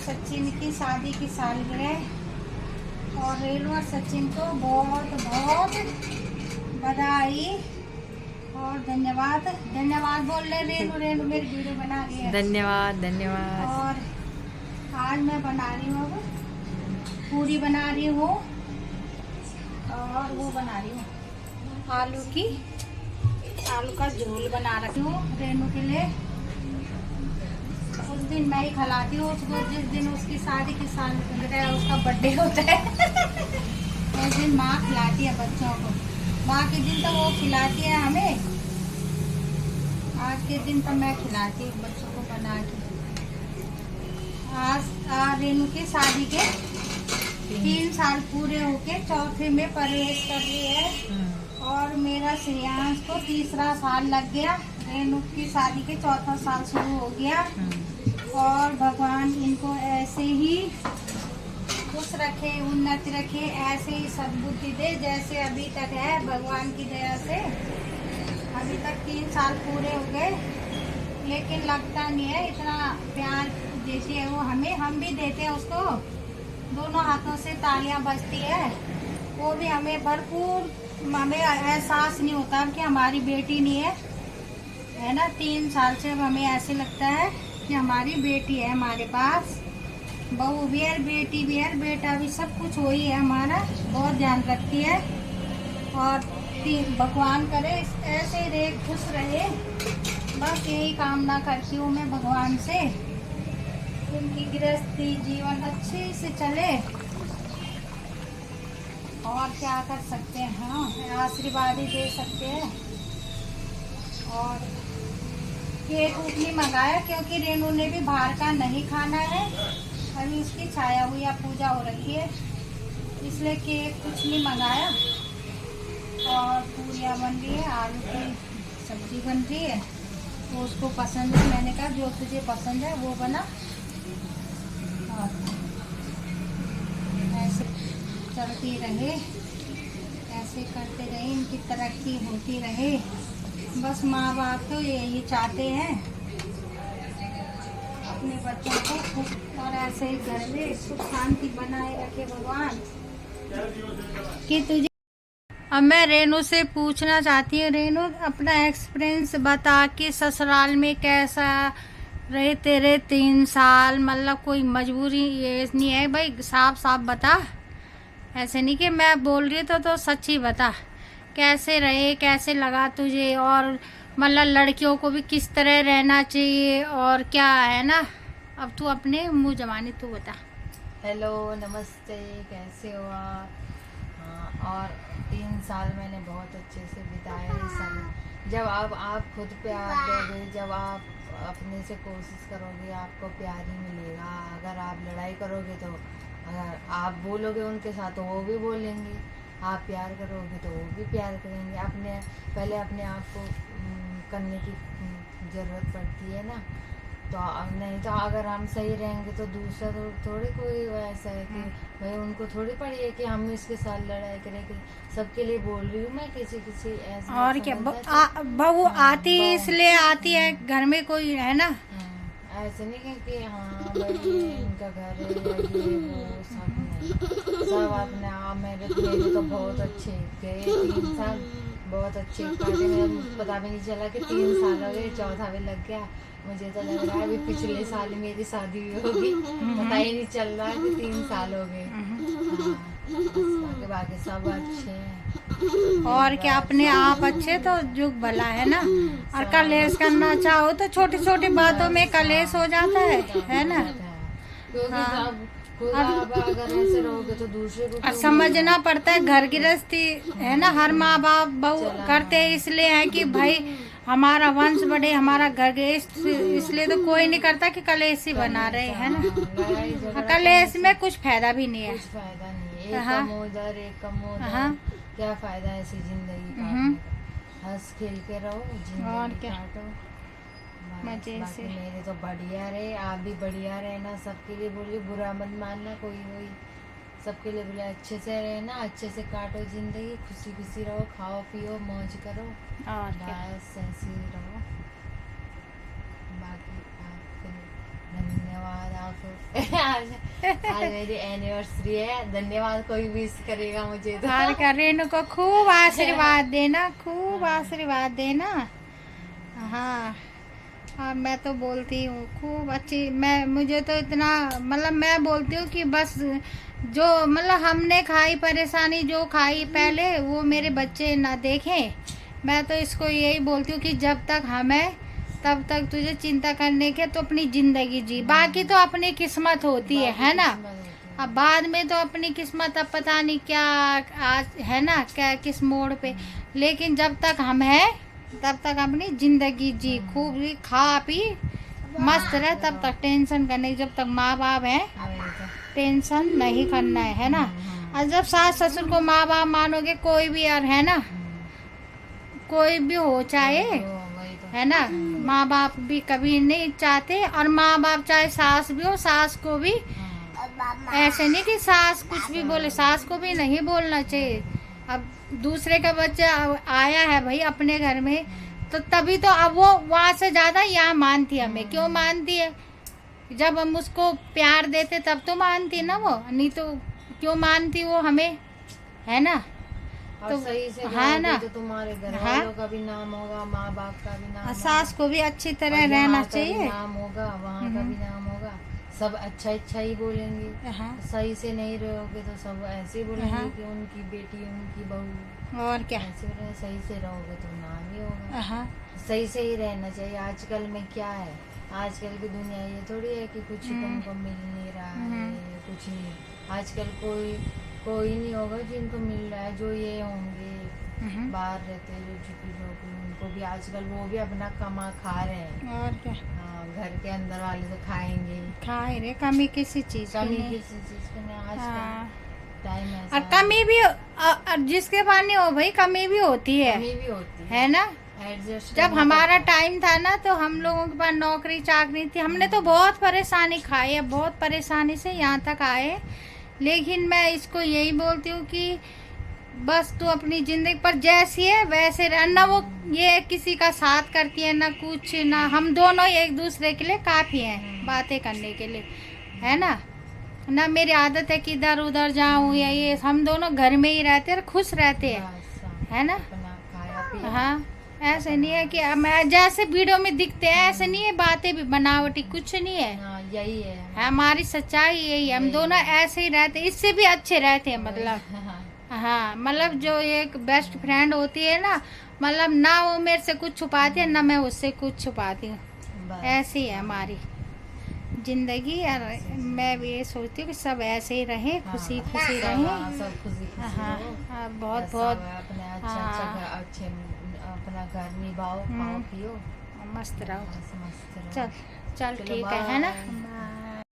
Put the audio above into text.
सचिन की शादी की सालगिरह और रेणु और सचिन को बहुत बहुत बधाई और धन्यवाद। धन्यवाद बोल रहे रेणु। रेणु मेरी वीडियो बना रही है। धन्यवाद धन्यवाद। और आज मैं बना रही हूँ, अब पूरी बना रही हूँ और वो बना रही हूँ आलू का झोल बना रही हूँ रेणु के लिए। उस दिन मैं ही खिलाती हूँ उसको, जिस दिन उसकी शादी की सालगिरह उसका बर्थडे होता है उस दिन माँ खिलाती है बच्चों को। माँ के दिन तो वो खिलाती है हमें, आज के दिन तो मैं खिलाती हूँ बच्चों को बना के। आज रेणु की शादी के 3 साल पूरे होके चौथे में प्रवेश कर रही है और मेरा श्रेयांश को 3रा साल लग गया। रेणु की शादी के 4था साल शुरू हो गया और भगवान इनको ऐसे ही खुश रखे, उन्नति रखे, ऐसे ही सद्बुद्धि दे जैसे अभी तक है। भगवान की दया से अभी तक 3 साल पूरे हो गए, लेकिन लगता नहीं है इतना प्यार देती है वो हमें, हम भी देते हैं उसको। दोनों हाथों से तालियां बजती है, वो भी हमें भरपूर, हमें एहसास नहीं होता कि हमारी बेटी नहीं है ना। 3 साल से हमें ऐसे लगता है कि हमारी बेटी है हमारे पास। बहू भी है, बेटी भी है, बेटा भी, सब कुछ वही है हमारा। बहुत ध्यान रखती है और भगवान करे ऐसे ही रहे, खुश रहे। बस यही कामना करती हूँ मैं भगवान से, उनकी गृहस्थी जीवन अच्छे से चले। और क्या कर सकते हैं, हाँ आशीर्वाद ही दे सकते हैं। और केक नहीं मंगाया क्योंकि रेणु ने भी बाहर का नहीं खाना है। अभी उसकी छाया हुई या पूजा हो रखी है, इसलिए केक कुछ नहीं मंगाया। और पूरियाँ बन रही है, आलू की सब्जी बन रही है, वो उसको पसंद है। मैंने कहा जो तुझे पसंद है वो बना। और ऐसे चलती रहे, ऐसे करते रहे, इनकी तरक्की होती रहे। बस माँ बाप तो यही चाहते हैं अपने बच्चों को खूब और ऐसे ही घर में सुख शांति बनाए रखे भगवान कि तुझे। अब मैं रेणु से पूछना चाहती हूँ, रेणु अपना एक्सपीरियंस बता कि ससुराल में कैसा रहे तेरे 3 साल। मतलब कोई मजबूरी ये नहीं है भाई, साफ साफ बता, ऐसे नहीं कि मैं बोल रही तो सच ही बता। कैसे रहे, कैसे लगा तुझे, और मतलब लड़कियों को भी किस तरह रहना चाहिए और क्या है ना। अब तू अपने मुंह जबानी तू बता। हेलो नमस्ते, कैसे हो आप? हाँ, और 3 साल मैंने बहुत अच्छे से बिताए इस समय। जब आप खुद प्यार दोगे, जब आप अपने से कोशिश करोगे, आपको प्यार ही मिलेगा। अगर आप लड़ाई करोगे तो, अगर आप बोलोगे उनके साथ तो वो भी बोलेंगे, आप प्यार करोगे तो वो भी प्यार करेंगे। पहले अपने आप को करने की ज़रूरत पड़ती है ना। तो नहीं तो अगर हम सही रहेंगे तो दूसरा तो थोड़ी कोई ऐसा है कि भाई उनको थोड़ी पड़ी है कि हम इसके साथ लड़ाई करें। कि सबके लिए बोल रही हूँ मैं, किसी ऐसा और क्या बहू आती इसलिए आती है, घर में कोई है ना। ऐसे नहीं कि हाँ भाई इनका घर है या ये वो, सब नहीं, सब अपने आप। मेरे तो बहुत अच्छे गए 3 साल, बहुत अच्छे काटे। मुझे पता भी नहीं चला कि 3 साल हो गए, 4था भी लग गया। मुझे तो लग रहा है अभी पिछले साल मेरी शादी हुई होगी, पता ही नहीं चल रहा है कि 3 साल हो गए। हाँ, बाकी सब अच्छे हैं। और क्या, अपने आप अच्छे तो जुग भला है ना। और कलेश करना चाहो तो छोटी छोटी बातों में कलेश हो जाता है ना। हाँ, अगर ऐसे रहोगे तो दूसरे को समझना पड़ता है। घर गृहस्थी है ना, हर माँ बाप बहू करते हैं इसलिए है कि भाई हमारा वंश बढ़े, हमारा घर गृहस्थ। इसलिए तो कोई नहीं करता कि कलेश ही बना रहे है ना। कलेश में कुछ फायदा भी नहीं है, कुछ फायदा नहीं है। एक कम हो उधर, एक कम हो उधर, क्या फायदा ऐसी जिंदगी काटने का। हंस खेल के रहो, जिंदगी काटो मजे से। मेरे तो बढ़िया रहे, आप भी बढ़िया रहना। सबके लिए बोलिए, बुरा मत मानना कोई सबके लिए बोले अच्छे से रहना, अच्छे से काटो जिंदगी, खुशी खुशी रहो, खाओ पियो मौज करो, और बस ऐसे ही रहो। बाकी आपको धन्यवाद। आपको आज मेरी एनिवर्सरी है। धन्यवाद, कोई विश करेगा मुझे तो। और का रेणु को खूब आशीर्वाद देना, खूब आशीर्वाद देना। हाँ, और मैं तो बोलती हूँ खूब अच्छी, मुझे तो इतना मतलब मैं बोलती हूँ कि बस जो मतलब हमने खाई परेशानी जो खाई पहले वो मेरे बच्चे ना देखें। मैं तो इसको यही बोलती हूँ कि जब तक हमें तब तक तुझे चिंता करने के तो अपनी ज़िंदगी जी, बाकी तो अपनी किस्मत होती है ना। अब बाद में तो अपनी किस्मत अब पता नहीं क्या आज है ना, क्या किस मोड़ पे, लेकिन जब तक हम हैं तब तक अपनी ज़िंदगी जी, खूब खा पी मस्त रहे, तब तक टेंशन करने, जब तक माँ बाप हैं टेंशन नहीं करना है ना। और जब सास ससुर को माँ बाप मानोगे, कोई भी यार है ना, कोई भी हो चाहे है ना, माँ बाप भी कभी नहीं चाहते, और माँ बाप चाहे सास भी हो, सास को भी ऐसे नहीं कि सास कुछ भी बोले, सास को भी नहीं बोलना चाहिए। अब दूसरे का बच्चा आया है भाई अपने घर में, तो तभी तो अब वो वहाँ से ज़्यादा यहाँ मानती है हमें। क्यों मानती है? जब हम उसको प्यार देते तब तो मानती ना वो, नहीं तो क्यों मानती वो हमें, है ना। तो सही से है ना, तो तुम्हारे घर वालों का भी नाम होगा, माँ बाप का भी नाम, सास को भी अच्छी तरह रहना चाहिए, नाम होगा, वहाँ का भी नाम होगा, सब अच्छा ही बोलेंगे। सही से नहीं रहोगे तो सब ऐसे ही बोलेंगे कि उनकी बेटी, उनकी बहू, और क्या ऐसे बोलेंगे। सही से रहोगे तो नाम ही होगा। सही से ही रहना चाहिए। आजकल में क्या है, आजकल की दुनिया ये थोड़ी है कि कुछ तुमको मिल नहीं रहा है, कुछ नहीं। आजकल कोई नहीं होगा जिनको मिल रहा है, जो ये होंगे बाहर रहते हैं, जो झुकी झोंकी, उनको भी आजकल वो भी अपना कमा खा रहे हैं, और क्या। हाँ, घर के अंदर वाले तो खाए रे, कमी किसी चीज की नहीं आज टाइम है। और कमी भी जिसके पास नहीं हो भाई, कमी भी होती है ना। जब हमारा टाइम था ना, तो हम लोगों के पास नौकरी चाकरी थी, हमने तो बहुत परेशानी खाई है, बहुत परेशानी से यहाँ तक आए। लेकिन मैं इसको यही बोलती हूँ कि बस तू अपनी जिंदगी पर जैसी है वैसे रह, ना वो ये किसी का साथ करती है ना कुछ, ना हम दोनों एक दूसरे के लिए काफ़ी हैं बातें करने के लिए, है ना मेरी आदत है कि इधर उधर जाऊँ या ये, हम दोनों घर में ही रहते हैं, खुश रहते हैं, है ना। हाँ, ऐसे नहीं है कि मैं जैसे वीडियो में दिखते हैं ऐसे नहीं है, बातें भी बनावटी कुछ नहीं है, यही है हमारी सच्चाई, यही है। हम दोनों ऐसे ही रहते, इससे भी अच्छे रहते हैं, मतलब हाँ, मतलब जो एक बेस्ट फ्रेंड होती है ना, मतलब ना वो मेरे से कुछ छुपाती है ना मैं उससे कुछ छुपाती हूँ, ऐसी है हमारी जिंदगी। और मैं भी ये सोचती हूँ कि सब ऐसे ही रहें, खुशी खुशी रहें। हाँ, बहुत अच्छे अपना घर निभाओ, खाओ पियो, मस्त रहो। चल ठीक है ना।